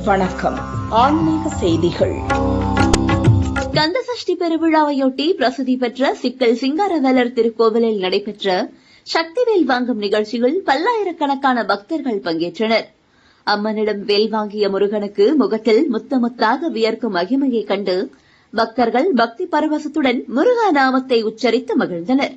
வணக்கம். ஆன்மீக செய்திகள். கந்தசஷ்டி பெருவிழாவையொட்டி பிரசித்தி பெற்ற சிக்கல் சிங்காரவேலர் திருக்கோவிலில் நடைபெற்ற சக்திவேல் வாங்கும் நிகழ்ச்சியில் பல்லாயிரக்கணக்கான பக்தர்கள் பங்கேற்றனர். அம்மனிடம் வேல் வாங்கிய முருகனுக்கு முகத்தில் முத்த முத்தாக வியர்க்கும் மகிமையை கண்டு பக்தர்கள் பக்தி பரவசத்துடன் முருகா நாமத்தை உச்சரித்து மகிழ்ந்தனர்.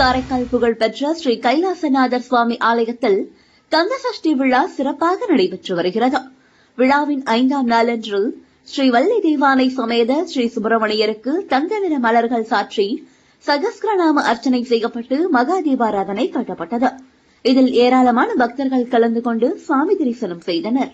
காரைக்கால் புகழ்பெற்ற ஸ்ரீ கைலாசநாதர் சுவாமி ஆலயத்தில் கந்தசஷ்டி விழா சிறப்பாக நடைபெற்று வருகிறது. விழாவின் 5ஆம் நாளன்று ஸ்ரீ வள்ளி தெய்வானை சமேத ஸ்ரீ சுப்பிரமணியருக்கு தங்க நிற மலர்கள் சாற்றி சகஸ்ரநாம அர்ச்சனை செய்யப்பட்டு மகா தீபாராதனை காட்டப்பட்டது. இதில் ஏராளமான பக்தர்கள் கலந்து கொண்டு சுவாமி தரிசனம் செய்தனர்.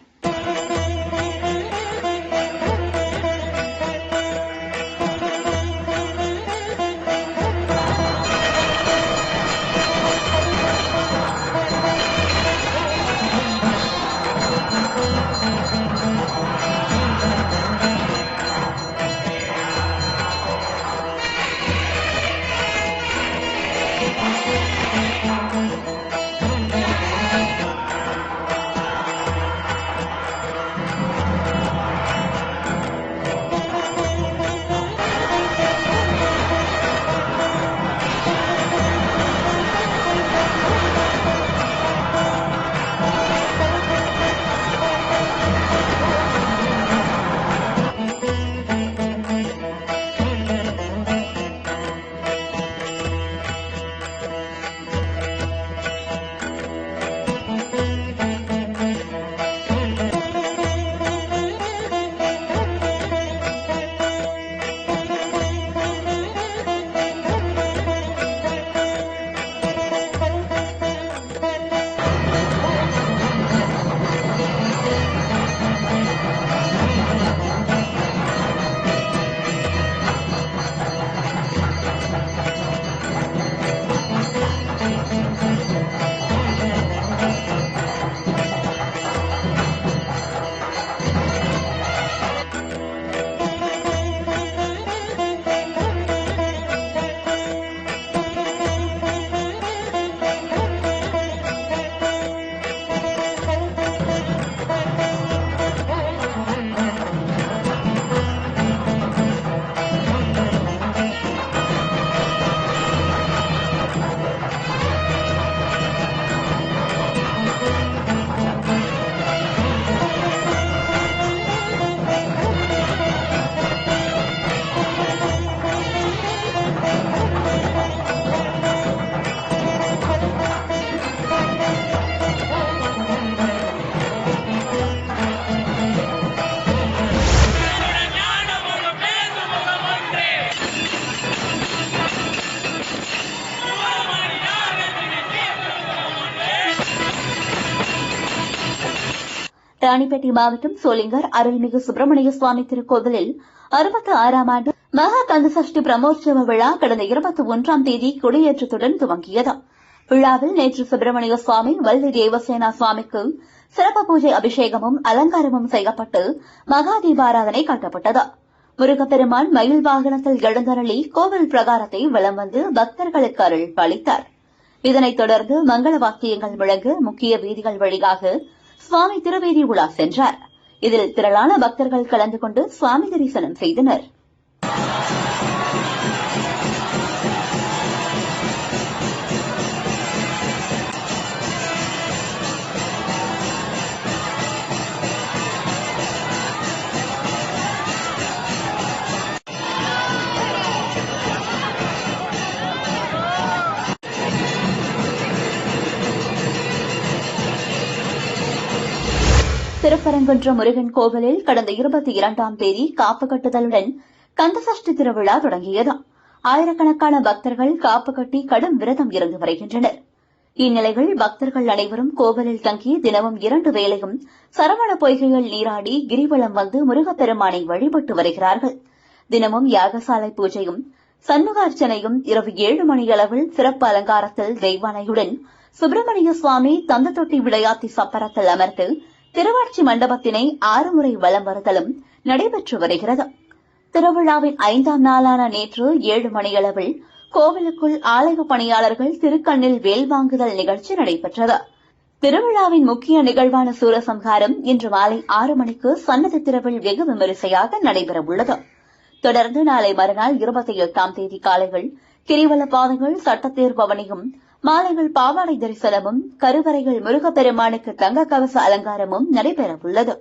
ராணிப்பேட்டை மாவட்டம் சோளிங்கர் அருள்மிகு சுப்பிரமணிய சுவாமி திருக்கோவிலில் 66ஆம் ஆண்டு மகா கந்தசஷ்டி பிரமோற்சவ விழா கடந்த 21ஆம் தேதி கொடியேற்றத்துடன் துவங்கியது. விழாவில் நேற்று சுப்பிரமணிய சுவாமி வள்ளி தேவசேனா சுவாமிக்கு சிறப்பு பூஜை அபிஷேகமும் அலங்காரமும் செய்யப்பட்டு மகா தீபாராதனை காட்டப்பட்டது. முருகப்பெருமான் மயில் வாகனத்தில் எழுந்தருளி கோவில் பிரகாரத்தை வலம் வந்து பக்தர்களுக்கு அருள் பாலித்தார். இதனைத் தொடர்ந்து மங்கள வாக்கியங்கள் முழங்க முக்கிய வீதிகள் வழியாக சுவாமி திருவீதி உலா சென்றார். இதில் திரளான பக்தர்கள் கலந்து கொண்டு சுவாமி தரிசனம் செய்தனர். திருப்பரங்குன்றம் முருகன் கோவிலில் கடந்த 22ஆம் தேதி காப்பு கட்டுதலுடன் கந்தசஷ்டி திருவிழா தொடங்கியது. ஆயிரக்கணக்கான பக்தர்கள் காப்பு கட்டி கடும் விரதம் இருந்து வருகின்றனர். இந்நிலையில் பக்தர்கள் அனைவரும் கோவிலில் தங்கி தினமும் 2 வேளையும் சரவண பொய்கையில் நீராடி கிரிவலம் வந்து முருகப்பெருமானை வழிபட்டு வருகிறார்கள். தினமும் யாகசாலை பூஜையும் சண்முகார்ச்சனையும் இரவு 7 மணியளவில் சிறப்பு அலங்காரத்தில் தெய்வானையுடன் சுப்பிரமணிய சுவாமி தந்த தொட்டி விளையாட்டி சப்பரத்தில் அமர்ந்து திருவாட்சி மண்டபத்தினை 6 முறை வலம் வருதலும் நடைபெற்று வருகிறது. திருவிழாவின் 5ஆம் நாளான நேற்று 7 மணியளவில் கோவிலுக்குள் ஆலய பணியாளர்கள் திருக்கண்ணில் வேல் வாங்குதல் நிகழ்ச்சி நடைபெற்றது. திருவிழாவின் முக்கிய நிகழ்வான சூரசம்ஹாரம் இன்று மாலை 6 மணிக்கு சன்னதி திருவில் வெகு விமரிசையாக நடைபெறவுள்ளது. தொடர்ந்து நாளை மறுநாள் 28ஆம் தேதி காலையில் கிரிவல பாதைகள் சட்டத்தேர் பவனியும் மாலைகள் பாவாடை தரிசனமும் கருவறைகள் முருகப்பெருமானுக்கு தங்க கவச அலங்காரமும் நடைபெறவுள்ளது.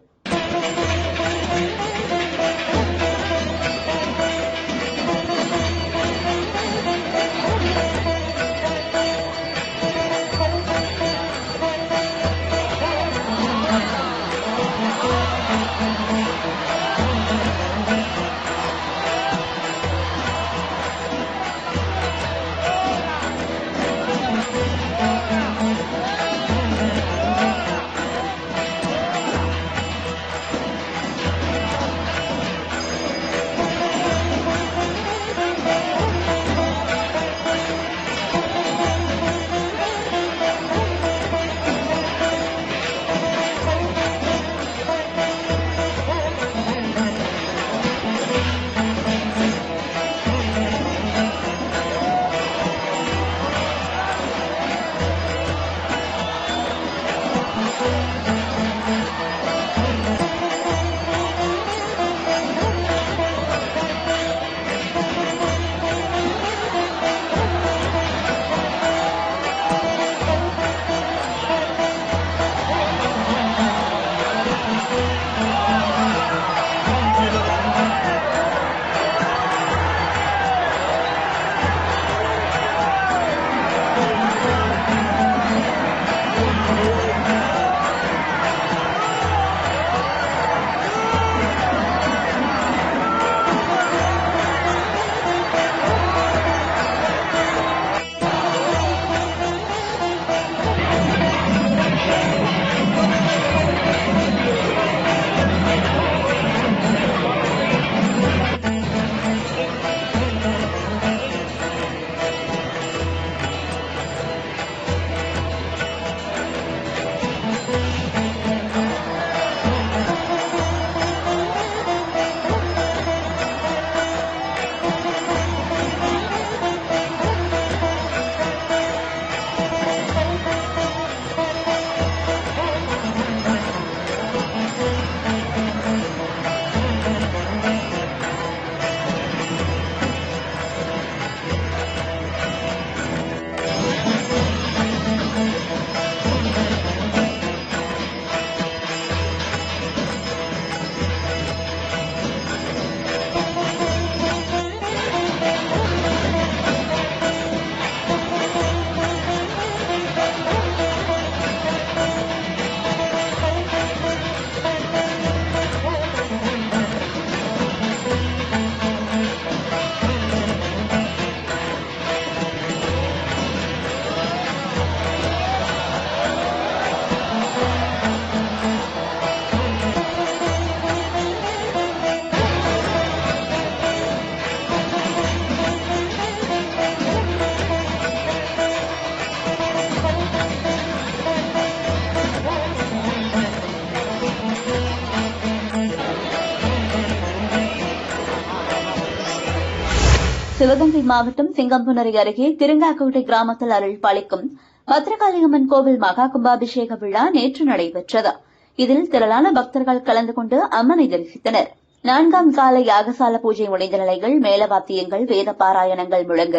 சிவகங்கை மாவட்டம் சிங்கம்புணரி அருகே கிருங்காக்கோட்டை கிராமத்தில் அருள் பாலிக்கும் பத்ரகாளியம்மன் கோவில் மகா கும்பாபிஷேக விழா நேற்று நடைபெற்றது. இதில் திரளான பக்தர்கள் கலந்து கொண்டு அம்மனை தரிசித்தனர். 4ஆம் கால யாகசால பூஜை முடிந்த நிலையில் மேலவாத்தியங்கள், வேத பாராயணங்கள் முழங்க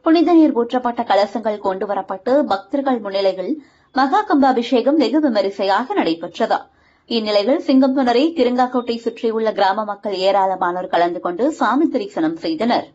புனித நீர் ஊற்றப்பட்ட கலசங்கள் கொண்டுவரப்பட்டு பக்தர்கள் முன்னிலையில் மகா கும்பாபிஷேகம் வெகு விமரிசையாக நடைபெற்றது. இந்நிலையில் சிங்கம்புணரி, கிருங்காக்கோட்டை சுற்றியுள்ள கிராம மக்கள் ஏராளமானோர் கலந்து கொண்டு சாமி தரிசனம் செய்தனர்.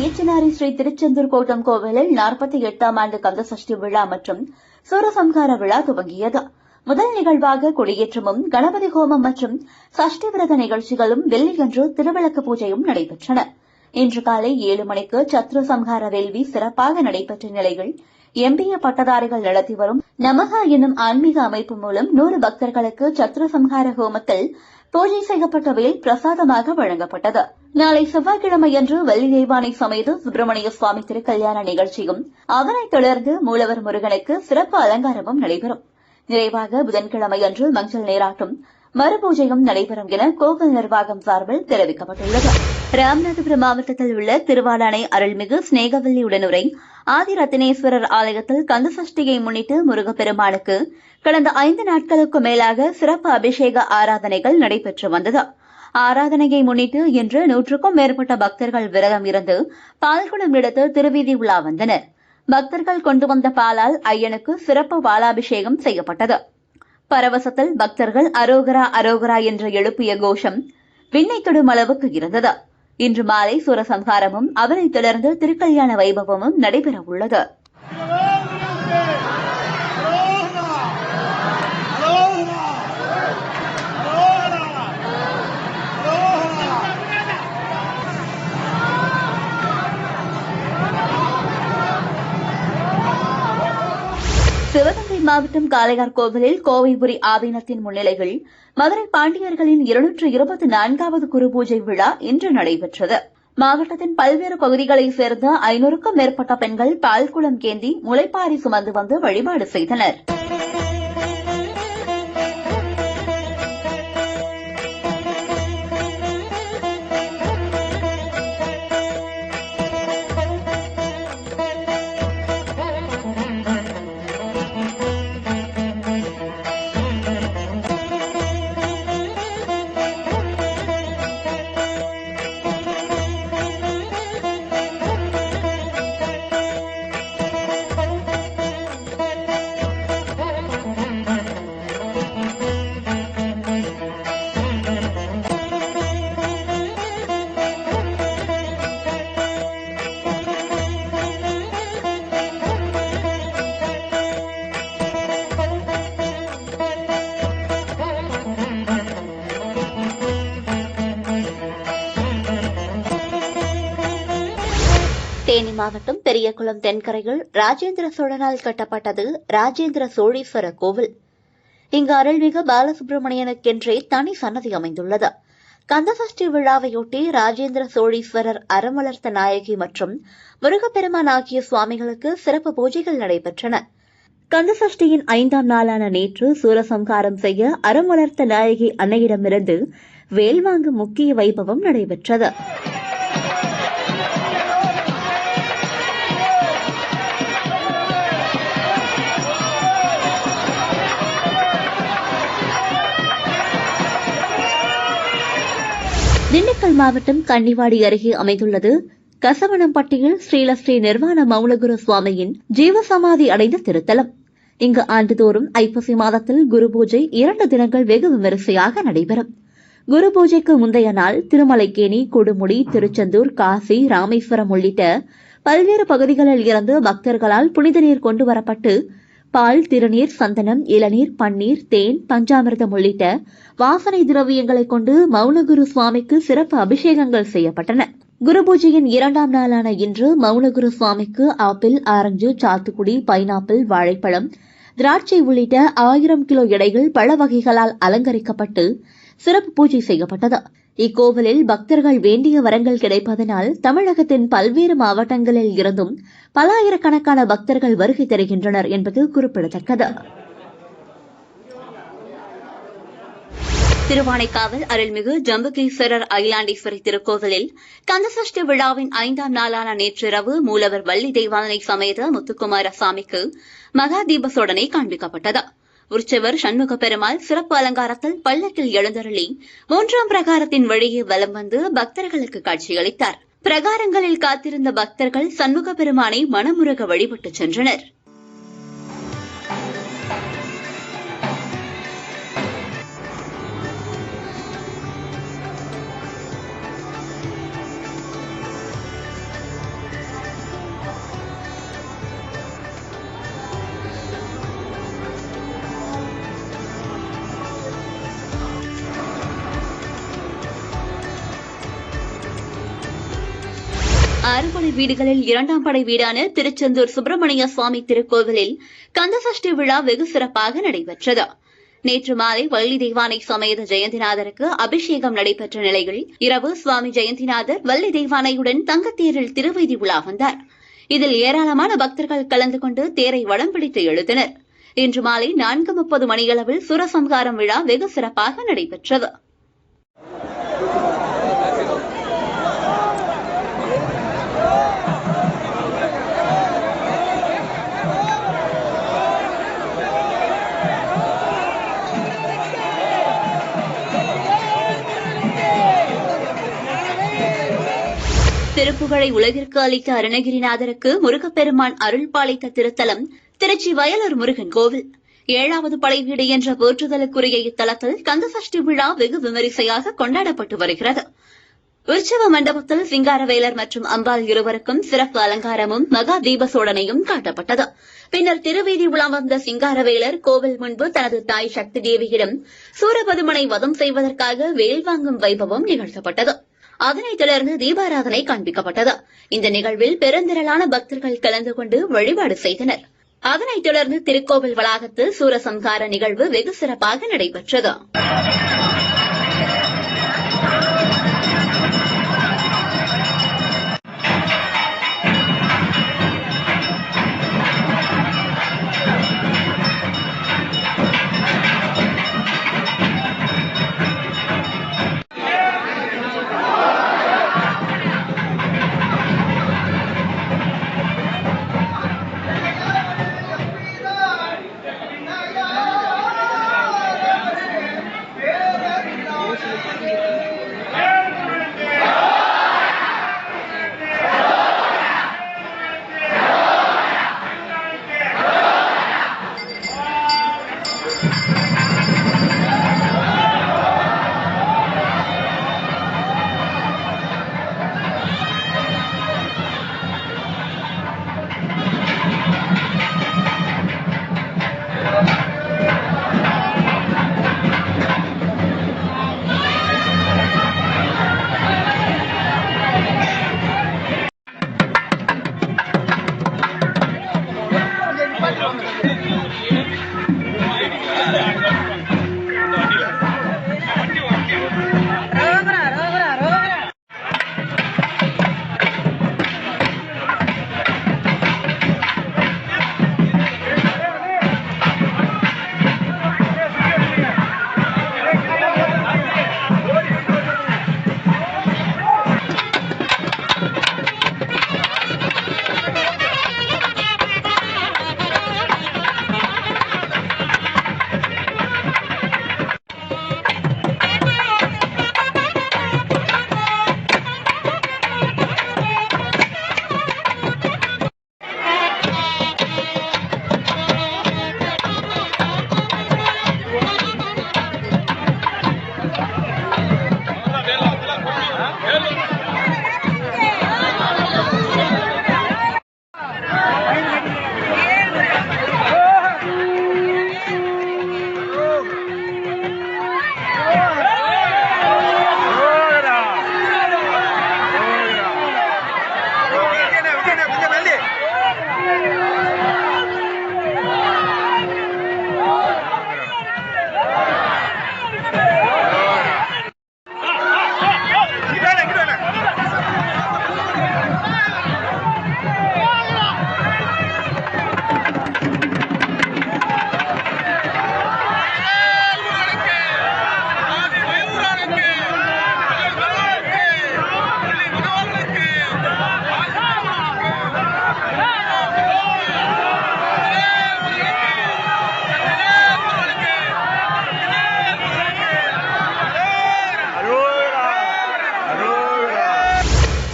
ஈச்சனாரி ஸ்ரீ திருச்செந்தூர் கோட்டம் கோவிலில் 48ஆம் ஆண்டு கந்தசஷ்டி விழா மற்றும் சூரசம்ஹார விழா துவங்கியது. முதல் நிகழ்வாக கொடியேற்றமும், கணபதி ஹோமம் மற்றும் சஷ்டி விரத நிகழ்ச்சிகளும் வெள்ளியன்று திருவிளக்கு பூஜையும் நடைபெற்றன. இன்று காலை 7 மணிக்கு சத்ரு சம்ஹார வேள்வி சிறப்பாக நடைபெற்ற நிலையில் MBA பட்டதாரிகள் நடத்தி வரும் நமகா என்னும் ஆன்மீக அமைப்பு மூலம் 100 பக்தர்களுக்கு சத்ரு சம்ஹார ஹோமத்தில் பூஜை செய்யப்பட்ட வேல் பிரசாதமாக வழங்கப்பட்டது. நாளை செவ்வாய்க்கிழமையன்று வள்ளி தெய்வானை சமேத சுப்பிரமணிய சுவாமி திருக்கல்யாண நிகழ்ச்சியும், அதனைத் தொடர்ந்து மூலவர் முருகனுக்கு சிறப்பு அலங்காரமும் நடைபெறும். நிறைவாக புதன்கிழமையன்று மஞ்சள் நீராட்டும், மறுபூஜையும் நடைபெறும் என கோவில் நிர்வாகம் சார்பில் தெரிவிக்கப்பட்டுள்ளது. ராமநாதபுரம் மாவட்டத்தில் உள்ள திருவாடானை அருள்மிகு ஸ்நேகவல்லி உடனுரை ஆதிரத்தினேஸ்வரர் ஆலயத்தில் கந்தசஷ்டியை முன்னிட்டு முருகப்பெருமானுக்கு கடந்த 5 நாட்களுக்கு மேலாக சிறப்பு அபிஷேக ஆராதனைகள் நடைபெற்று வந்தது. ஆராதனையை முன்னிட்டு இன்று 100க்கும் மேற்பட்ட பக்தர்கள் விரதம் இருந்து பால்குடம் எடுத்து திருவீதி உலா வந்தனர். பக்தர்கள் கொண்டு வந்த பாலால் ஐயனுக்கு சிறப்பு பாலாபிஷேகம் செய்யப்பட்டது. பரவசத்தில் பக்தர்கள் அரோகரா அரோகரா என்று எழுப்பிய கோஷம் விண்ணை தொடும் அளவுக்கு இருந்தது. இன்று மாலை சூரசம்ஹாரமும், அதனைத் தொடர்ந்து திருக்கல்யாண வைபவமும் நடைபெறவுள்ளது. சிவகங்கை மாவட்டம் காளையார் கோவிலில் கோவைபுரி ஆதீனத்தின் முன்னிலையில் மதுரை பாண்டியர்களின் 224வது குருபூஜை விழா இன்று நடைபெற்றது. மாவட்டத்தின் பல்வேறு பகுதிகளைச் சேர்ந்த 500க்கும் மேற்பட்ட பெண்கள் பால்குடம் கேந்தி முளைப்பாரி சுமந்து வந்து வழிபாடு செய்தனர். தேனி மாவட்டம் பெரியகுளம் தென்கரையில் ராஜேந்திர சோழனால் கட்டப்பட்டது ராஜேந்திர சோழீஸ்வர கோவில். இங்கு அருள்மிகு பாலசுப்பிரமணியனுக்கென்றே தனி சன்னதி அமைந்துள்ளது. கந்தசஷ்டி விழாவையொட்டி ராஜேந்திர சோழீஸ்வரர், அறமலர்த்த நாயகி மற்றும் முருகப்பெருமான் ஆகிய சுவாமிகளுக்கு சிறப்பு பூஜைகள் நடைபெற்றன. கந்தசஷ்டியின் 5ஆம் நாளான நேற்று சூரசம்ஹாரம் செய்ய அறமலர்த்த நாயகி அன்னையிடமிருந்து வேல் வாங்கும் முக்கிய வைபவம் நடைபெற்றது. திண்டுக்கல் மாவட்டம் கன்னிவாடி அருகே அமைந்துள்ளது கசவனம்பட்டியில் ஸ்ரீலஸ்ரீ நிர்வாண மௌனகுரு சுவாமியின் ஜீவசமாதி அடைந்த திருத்தலம். இங்கு ஆண்டுதோறும் ஐப்பசி மாதத்தில் குரு பூஜை 2 தினங்கள் வெகு விமரிசையாக நடைபெறும். குரு பூஜைக்கு முந்தைய நாள் திருமலைக்கேணி, கொடுமுடி, திருச்செந்தூர், காசி, ராமேஸ்வரம் உள்ளிட்ட பல்வேறு பகுதிகளில் இருந்து பக்தர்களால் புனித நீர் கொண்டு வரப்பட்டு பால், திருநீர், சந்தனம், இளநீர், பன்னீர், தேன், பஞ்சாமிர்தம் உள்ளிட்ட வாசனை திரவியங்களை கொண்டு மௌனகுரு சுவாமிக்கு சிறப்பு அபிஷேகங்கள் செய்யப்பட்டன. குரு பூஜையின் 2ஆம் நாளான இன்று மௌனகுரு சுவாமிக்கு ஆப்பிள், ஆரஞ்சு, சாத்துக்குடி, பைனாப்பிள், வாழைப்பழம், திராட்சை உள்ளிட்ட 1000 கிலோ எடைகள் பழ வகைகளால் அலங்கரிக்கப்பட்டு சிறப்பு பூஜை செய்யப்பட்டது. இக்கோவிலில் பக்தர்கள் வேண்டிய வரங்கள் கிடைப்பதனால் தமிழகத்தின் பல்வேறு மாவட்டங்களில் இருந்தும் பல ஆயிரக்கணக்கான பக்தர்கள் வருகை தருகின்றனர் என்பது குறிப்பிடத்தக்கது. திருவானைக்காவல் அருள்மிகு ஜம்புகேஸ்வரர் அகிலாண்டேஸ்வரி திருக்கோவிலில் கந்தசஷ்டி விழாவின் 5ஆம் நாளான நேற்றிரவு மூலவர் வள்ளி தெய்வானை சமேத முத்துக்குமார சாமிக்கு மகா தீப சோடனை காண்பிக்கப்பட்டது. உற்சவர் சண்முக பெருமாள் சிறப்பு அலங்காரத்தில் பல்லக்கில் எழுந்தருளி 3ஆம் பிரகாரத்தின் வழியே வலம் வந்து பக்தர்களுக்கு காட்சியளித்தார். பிரகாரங்களில் காத்திருந்த பக்தர்கள் சண்முக பெருமானை மனமுருக வழிபட்டு சென்றனர். அறுபடை வீடுகளில் 2ஆம் படை வீடான திருச்செந்தூர் சுப்பிரமணிய சுவாமி திருக்கோவிலில் கந்தசஷ்டி விழா வெகு சிறப்பாக நடைபெற்றது. நேற்று மாலை வள்ளி தெய்வானை சமேத ஜெயந்திநாதருக்கு அபிஷேகம் நடைபெற்ற நிலையில் இரவு சுவாமி ஜெயந்திநாதர் வள்ளி தெய்வானையுடன் தங்கத்தேரில் திருவீதி உலா வந்தார். இதில் ஏராளமான பக்தர்கள் கலந்து கொண்டு தேரை வடம் பிடித்து எழுதினர். இன்று மாலை 4:30 மணியளவில் சூரசம்ஹாரம் விழா வெகு சிறப்பாக நடைபெற்றது. திருப்புகழை உலகிற்கு அளித்த அருணகிரிநாதருக்கு முருகப்பெருமான் அருள் பாலித்த திருத்தலம் திருச்சி வயலூர் முருகன் கோவில். 7வது படைவீடு என்ற போற்றுதலுக்குரிய இத்தலத்தில் கந்தசஷ்டி விழா வெகு விமரிசையாக கொண்டாடப்பட்டு வருகிறது. உற்சவ மண்டபத்தில் சிங்காரவேலர் மற்றும் அம்பாள் இருவருக்கும் சிறப்பு அலங்காரமும் மகா தீப சோடனையும் காட்டப்பட்டது. பின்னர் திருவீதி உலா வந்த சிங்காரவேலர் கோவில் முன்பு தனது தாய் சக்தி தேவியிடம் சூரபதுமனை வதம் செய்வதற்காக வேல் வாங்கும் வைபவம் நிகழ்த்தப்பட்டது. அதனைத் தொடர்ந்து தீபாராதனை காண்பிக்கப்பட்டது. இந்த நிகழ்வில் பெருந்திரளான பக்தர்கள் கலந்து கொண்டு வழிபாடு செய்தனர். அதனைத் தொடர்ந்து திருக்கோவில் வளாகத்தில் சூரசம்ஹார நிகழ்வு வெகு சிறப்பாக நடைபெற்றது. Yeah.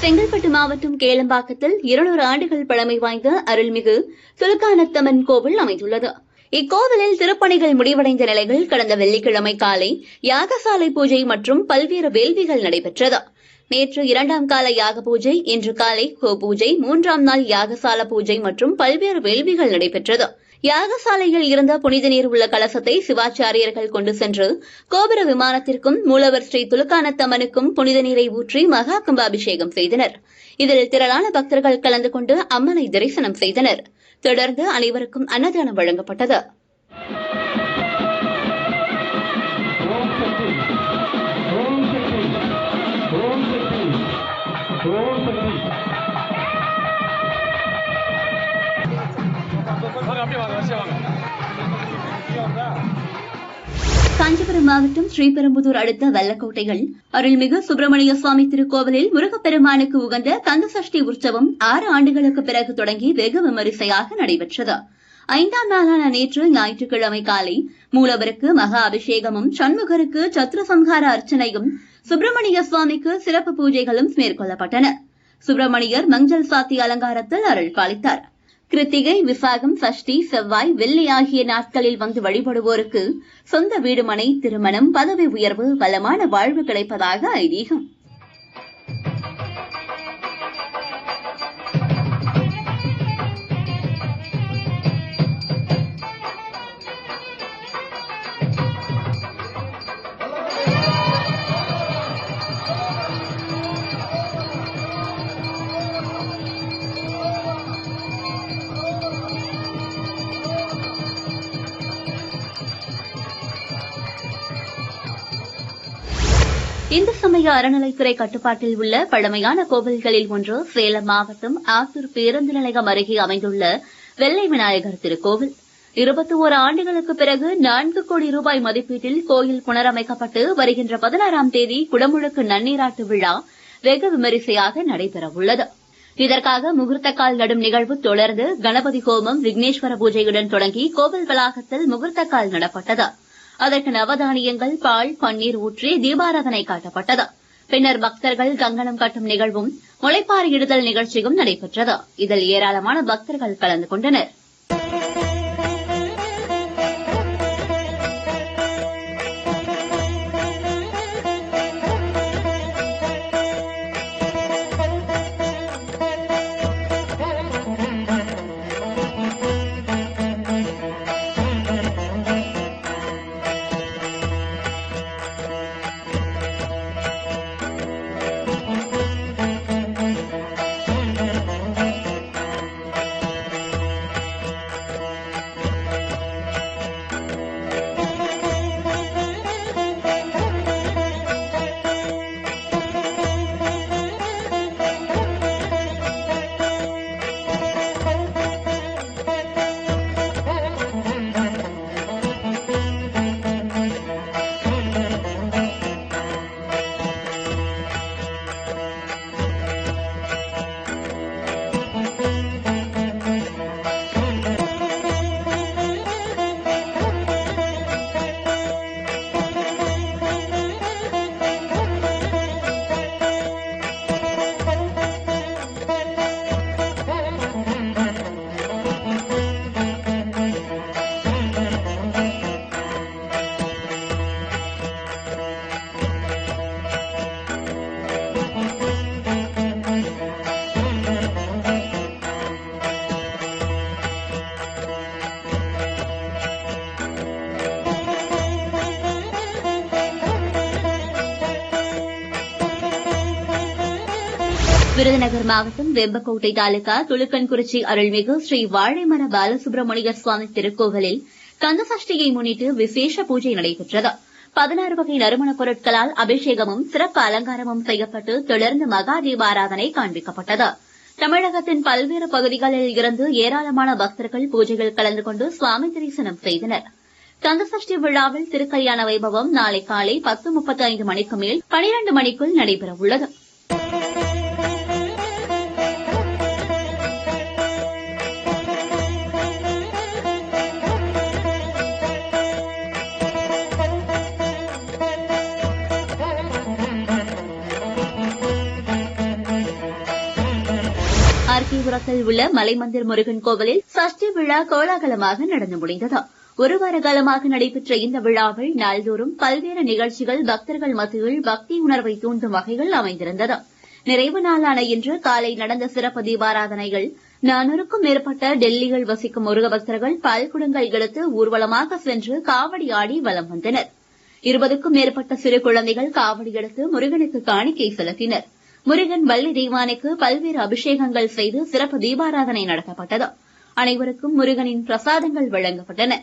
செங்கல்பட்டு மாவட்டம் கேளம்பாக்கத்தில் 200 ஆண்டுகள் பழமை வாய்ந்த அருள்மிகு துலுக்கானத்தம்மன் கோவில் அமைந்துள்ளது. இக்கோவிலில் திருப்பணிகள் முடிவடைந்த நிலையில் கடந்த வெள்ளிக்கிழமை காலை யாகசாலை பூஜை மற்றும் பல்வேறு வேள்விகள் நடைபெற்றது. நேற்று 2ஆம் கால யாக பூஜை, இன்று காலை கோ பூஜை, 3ஆம் நாள் யாகசால பூஜை மற்றும் பல்வேறு வேள்விகள் நடைபெற்றது. யாகசாலையில் இருந்த புனித நீர் உள்ள கலசத்தை சிவாச்சாரியர்கள் கொண்டு சென்று கோபுர விமானத்திற்கும் மூலவர் ஸ்ரீ துலுக்கானத்தம்மனுக்கும் புனித நீரை ஊற்றி மகா கும்பாபிஷேகம் செய்தனர். இதில் திரளான பக்தர்கள் கலந்து கொண்டு அம்மனை தரிசனம் செய்தனர். தொடர்ந்து அனைவருக்கும் அன்னதானம் வழங்கப்பட்டது. காஞ்சிபுரம் மாவட்டம் ஸ்ரீபெரும்புதூர் அடுத்த வெள்ளக்கோட்டையில் அருள்மிகு சுப்பிரமணிய சுவாமி திருக்கோவிலில் முருகப்பெருமானுக்கு உகந்த கந்தசஷ்டி உற்சவம் 6 ஆண்டுகளுக்கு பிறகு தொடங்கி வெகு விமரிசையாக நடைபெற்றது. 5ஆம் நாளான நேற்று ஞாயிற்றுக்கிழமை காலை மூலவருக்கு மகா அபிஷேகமும், சண்முகருக்கு சத்ருசம்ஹார அர்ச்சனையும், சுப்பிரமணிய சுவாமிக்கு சிறப்பு பூஜைகளும் மேற்கொள்ளப்பட்டன. சுப்பிரமணியர் மஞ்சள் சாத்தி அலங்காரத்தில் அருள் பாலித்தார். கிருத்திகை, விசாகம், சஷ்டி, செவ்வாய், வெள்ளி ஆகிய நாட்களில் வந்து வழிபடுவோருக்கு சொந்த வீடுமனை, திருமணம், பதவி உயர்வு, வளமான வாழ்வு கிடைப்பதாக ஐதீகம். இந்து சமய அறநிலைத்துறை கட்டுப்பாட்டில் உள்ள பழமையான கோவில்களில் ஒன்று சேலம் மாவட்டம் ஆத்தூர் பேருந்து நிலையம் அருகே அமைந்துள்ள வெள்ளை விநாயகர் திருக்கோவில். 21 ஆண்டுகளுக்கு பிறகு 4 கோடி ரூபாய் மதிப்பீட்டில் கோயில் புனரமைக்கப்பட்டு வருகின்ற 16ஆம் தேதி குடமுழுக்கு நன்னீராட்டு விழா வெகு விமரிசையாக நடைபெறவுள்ளது. இதற்காக முகூர்த்தக்கால் நடும் நிகழ்வு தொடர்ந்து கணபதி ஹோமம், விக்னேஸ்வர பூஜையுடன் தொடங்கி கோவில் வளாகத்தில் முகூர்த்தக்கால் நடப்பட்டது. அதற்கு நவதானியங்கள், பால், பன்னீர் ஊற்றி தீபாராதனை காட்டப்பட்டது. பின்னர் பக்தர்கள் கங்கணம் கட்டும் நிகழ்வும், முளைப்பாரியிடுதல் நிகழ்ச்சியும் நடைபெற்றது. இதில் ஏராளமான பக்தர்கள் கலந்து கொண்டனர். விருதுநகர் மாவட்டம் வெம்பக்கோட்டை தாலுகா துலுக்கன்குறிச்சி அருள்மிகு ஸ்ரீ வாழைமர பாலசுப்ரமணியர் சுவாமி திருக்கோவிலில் கந்தசஷ்டியை முன்னிட்டு விசேஷ பூஜை நடைபெற்றது. 16 வகை நறுமணப் பொருட்களால் அபிஷேகமும் சிறப்பு அலங்காரமும் செய்யப்பட்டு தொடர்ந்து மகா தீபாராதனை காண்பிக்கப்பட்டது. தமிழகத்தின் பல்வேறு பகுதிகளில் இருந்து ஏராளமான பக்தர்கள் பூஜைகள் கலந்து கொண்டு சுவாமி தரிசனம் செய்தனர். கந்தசஷ்டி விழாவில் திருக்கல்யாண வைபவம் நாளை காலை 10:35 மணிக்கு மேல் 12 மணிக்குள் நடைபெறவுள்ளது. காந்திபுரத்தில் உள்ள மலைமந்திர் முருகன் கோவிலில் சஷ்டி விழா கோலாகலமாக நடந்து முடிந்தது. ஒரு வார காலமாக நடைபெற்ற இந்த விழாவில் நாள்தோறும் பல்வேறு நிகழ்ச்சிகள் பக்தர்கள் மத்தியில் பக்தி உணர்வை தூண்டும் வகைகள் அமைந்திருந்தது. நிறைவு நாளான இன்று காலை நடந்த சிறப்பு தீபாராதனைகள் 400க்கும் மேற்பட்ட டெல்லியில் வசிக்கும் முருக பக்தர்கள் பால்குடங்கள் எடுத்து ஊர்வலமாக சென்று காவடி ஆடி வலம் வந்தனர். 20க்கும் மேற்பட்ட சிறு குழந்தைகள் காவடி எடுத்து முருகனுக்கு காணிக்கை செலுத்தினர். முருகன் வள்ளி தெய்வானைக்கு பல்வேறு அபிஷேகங்கள் செய்து சிறப்பு தீபாராதனை நடத்தப்பட்டது. அனைவருக்கும் முருகனின் பிரசாதங்கள் வழங்கப்பட்டன.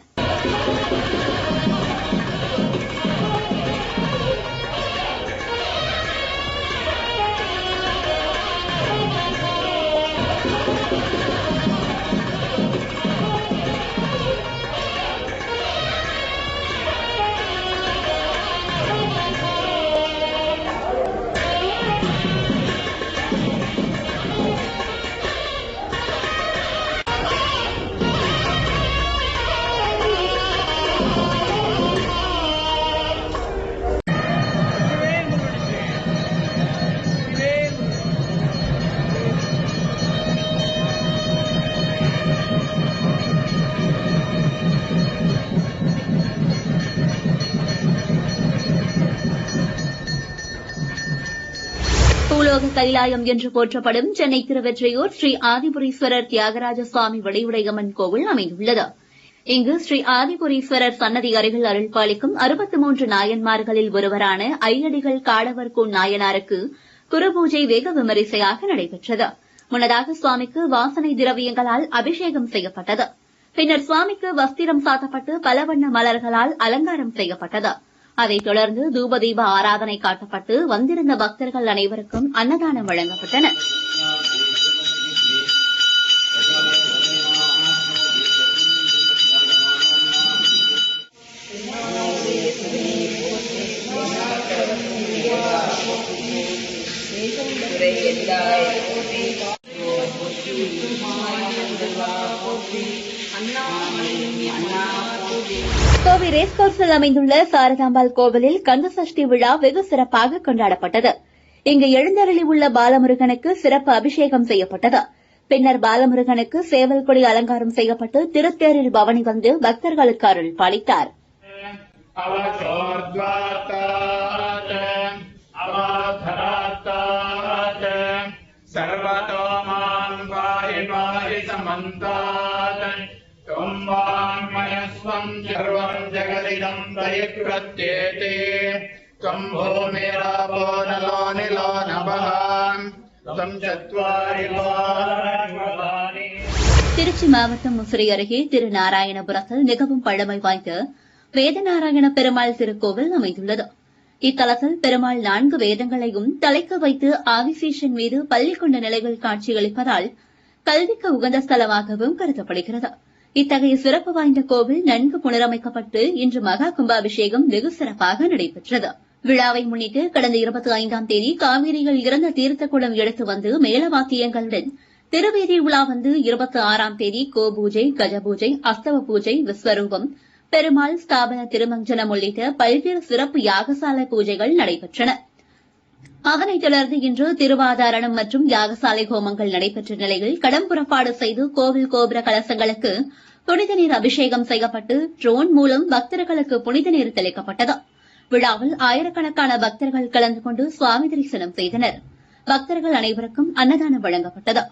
பூலோக கைலாயம் என்று போற்றப்படும் சென்னை திருவெற்றியூர் ஸ்ரீ ஆதிபுரீஸ்வரர் தியாகராஜ சுவாமி வடிவுடையம்மன் கோவில் அமைந்துள்ளது. இங்கு ஸ்ரீ ஆதிபுரீஸ்வரர் சன்னதி அருகில் அருள்பாலிக்கும் 63 நாயன்மார்களில் ஒருவரான ஐயடிகள் காடவர்கோன் நாயனாருக்கு குருபூஜை வெகு விமரிசையாக நடைபெற்றது. முன்னதாக சுவாமிக்கு வாசனை திரவியங்களால் அபிஷேகம் செய்யப்பட்டது. பின்னர் சுவாமிக்கு வஸ்திரம் சாத்தப்பட்டு பலவண்ண மலர்களால் அலங்காரம் செய்யப்பட்டது. அதைத் தொடர்ந்து தூபதீப ஆராதனை காட்டப்பட்டு வந்திருந்த பக்தர்கள் அனைவருக்கும் அன்னதானம் வழங்கப்பட்டன. கோவை ரேஸ்கோர்ஸில் அமைந்துள்ள சாரதாம்பாள் கோவிலில் கந்தசஷ்டி விழா வெகு சிறப்பாக கொண்டாடப்பட்டது. இங்கு எழுந்தருளி உள்ள பாலமுருகனுக்கு சிறப்பு அபிஷேகம் செய்யப்பட்டது. பின்னர் பாலமுருகனுக்கு சேவல் கொடி அலங்காரம் செய்யப்பட்டு திருத்தேரில் பவனி வந்து பக்தர்களுக்கு அருள் பாலித்தார். திருச்சி மாவட்டம் முசிறி அருகே திருநாராயணபுரத்தில் மிகவும் பழமை வாய்ந்த வேதநாராயண பெருமாள் திருக்கோவில் அமைந்துள்ளது. இத்தலத்தில் பெருமாள் 4 வேதங்களையும் தலைக்கு வைத்து ஆதிசேஷன் மீது பள்ளி கொண்ட நிலையில் காட்சியளிப்பதால் கல்விக்கு உகந்த ஸ்தலமாகவும் கருதப்படுகிறது. இத்தகைய சிறப்பு வாய்ந்த கோவில் நன்கு புனரமைக்கப்பட்டு இன்று மகா கும்பாபிஷேகம் வெகு சிறப்பாக நடைபெற்றது. விழாவை முன்னிட்டு கடந்த 25ஆம் தேதி காவிரியில் இறந்த தீர்த்த குளம் எடுத்து வந்து மேளவாத்தியங்களுடன் திருவேதி உலா வந்து 26ஆம் தேதி கோபூஜை, கஜபூஜை, அஸ்தவ பூஜை, விஸ்வரூபம், பெருமாள் ஸ்தாபன திருமஞ்சனம் உள்ளிட்ட பல்வேறு சிறப்பு யாகசாலை பூஜைகள் நடைபெற்றன. அதனைத் தொடர்ந்து இன்று திருவாதாரணம் மற்றும் யாகசாலை ஹோமங்கள் நடைபெற்ற நிலையில் கடம் புறப்பாடு செய்து கோவில் கோபுர கலசங்களுக்கு புனித நீர் அபிஷேகம் செய்யப்பட்டு ட்ரோன் மூலம் பக்தர்களுக்கு புனித நீர் தெளிக்கப்பட்டது. விழாவில் ஆயிரக்கணக்கான பக்தர்கள் கலந்து கொண்டு சுவாமி தரிசனம் செய்தனர். பக்தர்கள் அனைவருக்கும் அன்னதானம் வழங்கப்பட்டது.